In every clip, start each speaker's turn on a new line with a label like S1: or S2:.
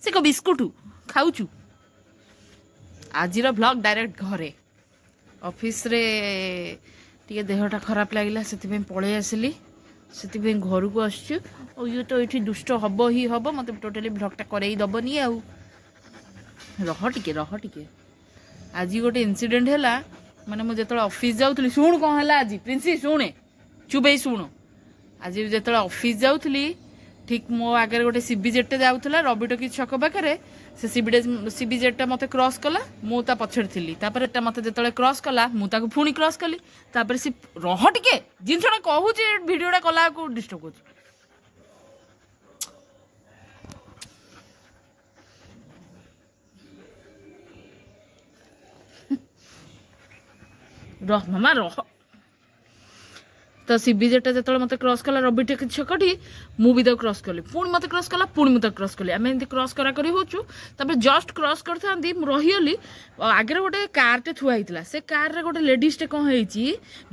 S1: से को बिस्कुट खाऊचु आज व्लॉग डायरेक्ट घरे ऑफिस रे टे देहटा खराब लगे से पलि आसली से घर को आसु और ये तो ये दुष्ट हम ही हम मत टोटाली व्लॉगटा करई दबनी आउ रह टिके आज गोटे इनसीडेंट है माने मुझे जो ऑफिस जाऊली शुण कौन है आज प्रिंसी शुणे चुबे शुण आज जो ऑफिस जाऊली ठीक मो आगे गोटे सीबीजेट जाऊला रविटकी छक पाखे से सीबीजेटा मत क्रॉस कला मुझे पछड़ थी मत जो क्रॉस कला मुझे पुणी क्रॉस कली सी रह टिके जिनसा कहूँ भिडटा कला को डिस्टर्ब कर रह मामा रह तो सीबीजेटा जो मत क्रॉस कला रवि छकटी मुझे क्रॉस कली पुणी मत क्रॉस कला पुणी मुझे क्रॉस कली आम एमती क्रॉस करा होचु जस्ट क्रॉस कर रहीगली आगे गोटे कारटे थुआई से कार गोटे लेडीजटे कौन है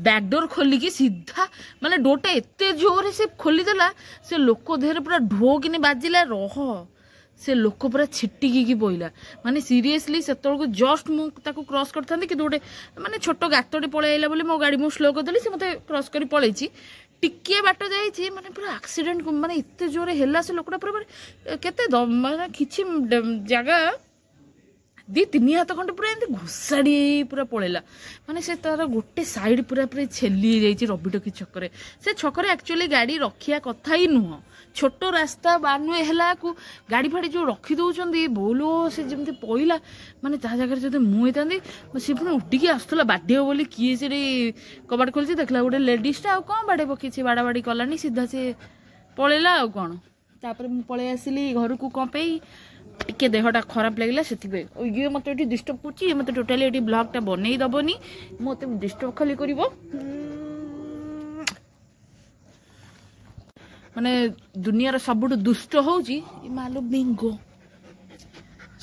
S1: बैकडोर खोलिकी सीधा माने डोरटा एत जोर से खोलीदेला से लोक देहरे पूरा ढो कि बाजिला रह से लोक पूरा छिटिकी पड़ा माने सीरियसली से जस्ट मुझे क्रॉस करता कि गोटे माने छोट गातटे पलैला बोली मो गाड़ी मुझे स्लो करदेली से मत क्रॉस कर पलि टिके बाट जाइए माने पूरा एक्सीडेंट माने एत जोरे है से लोकटा पूरा केते माने किछि जगह 2-3 हाथ खंडे पूरा एमती घोषाड़ी पूरा पलैला माने से तार गोटे साइड पूरा पूरा छेली जाइए रविटकी छक से छकरे एक्चुअली गाड़ी रखिया कथा ही नुह छोट रास्ता बानुए है गाड़ी फाड़ी जो रखी दौरान बोलो से जमी पड़ा माने ता जगह जो मुझे सी पुणी उठिकी आसूला बाड्य बोली किए से कबाट खोली देखला गोटे लेडीजटा आ कौन बाड़े किसी बाड़ा बाड़ी कलानी सीधा से पलैला आ कौन तापर मु पलि आसिली घर को कौन पे टिके देहटा खराब लगे से ये मत ये डिस्टर्ब कर मत टोटाली ये ब्लॉगटा बनई दबनी मत डिस्टर्ब खाली कर माने दुनियार सबुठ दुष्ट होची मालो बिंगो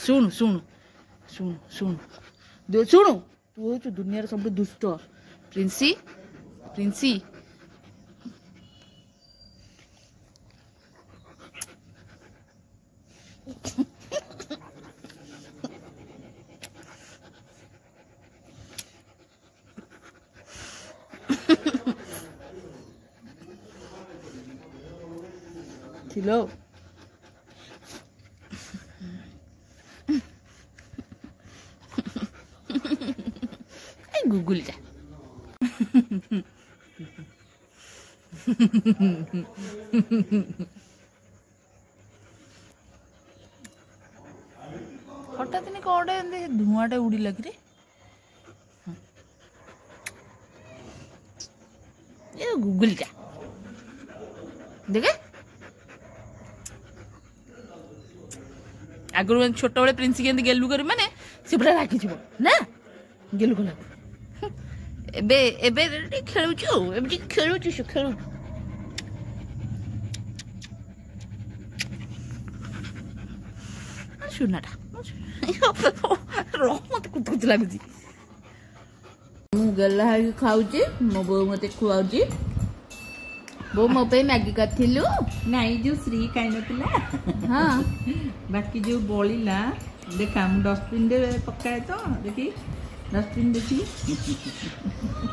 S1: शुणु शुणु शुणु शुणु शुणु तू हो दुनियार सब दुष्ट प्रिंसी प्रिंसी लो गूगल जा हठात नहीं कौटे धुआंटा उड़ी लगे ये गूगल जा देखे आगुरी छोट बड़े प्रिंसी के गेलु कर माने से पूरा रागी जीव ना गेलु कला एबे एबे खेलुछु एबे खेलुछु से खेलु सुनाटा रो मत कुछ लागुची मु गल्ला है खाउची मो बो मते खुआउची बो मो पे मैगी करथिलु
S2: नहीं जो श्री खाई नथिला
S1: हाँ
S2: बाकी जो बळीला देखा हम डस्टबिन दे पकाए तो देखी डस्टबिन देखी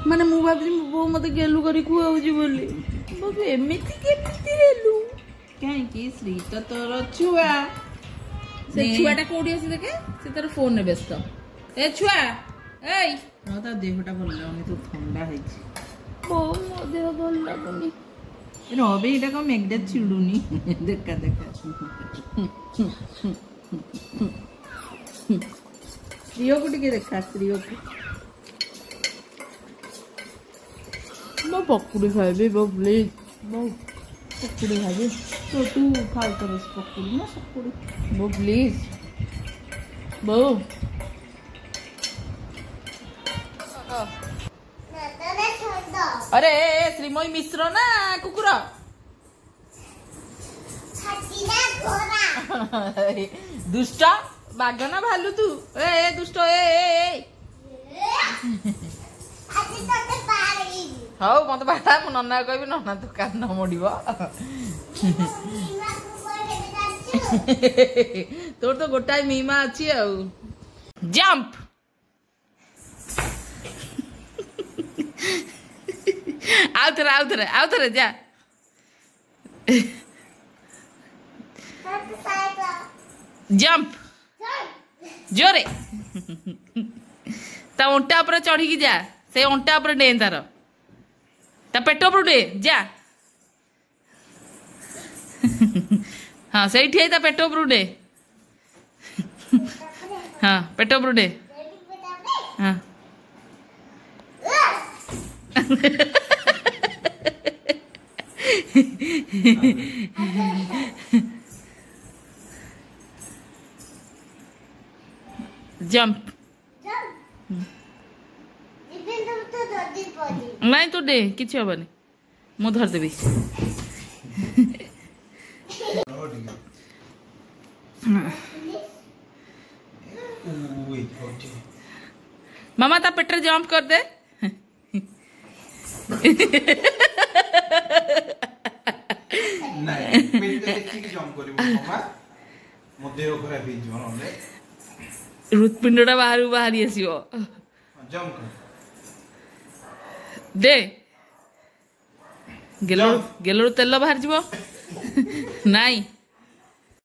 S1: माने मु भाबी बो मते गेलु करी खुआउची बोली बो एमिति केमिति हेलु
S2: काहे की श्री तो तोर छुआ
S1: से छुआटा कोडी आसी देखे से तार फोन ने व्यस्त ए छुआ एई
S2: न ता देहटा भल लागनी तो ठंडा हैछि
S1: बो मो देह भल लागनी
S2: रबे इटा को मेगडा चिडुनी देखा देखा श्रीयो को टिके देखा श्रीयो को
S1: मो पकुड़ी खाइबे बो प्लीज बो पकुड़ी खाइबे
S2: तो तू खाओ तो बस पकुड़ी ना पकुड़ी
S1: बो प्लीज बो अरे श्रीमयी मिश्र ना कुकुर दुष्ट बाघ ना भालू तू ए दुष्ट ए हाउ मत बाड़ा मु नना कहबी नना तो कान मोड़ब तोर तो गोटाए मीमा अच्छी आउ जंप आउ थरे जा जंप जोरे ता ओंटा पर चढ़ी की जा से ओंटा पर डे तार ता पेट पर डे जा हाँ से ता पेट पर डे हाँ पेट पर डे हाँ जंप नहीं तो डे किसी हेनी मु धरदेवी मामा ता पेटर जंप कर दे हृत्पिंडा बाहर बाहरी आसो दे गेलो तेल बाहर जीव नाई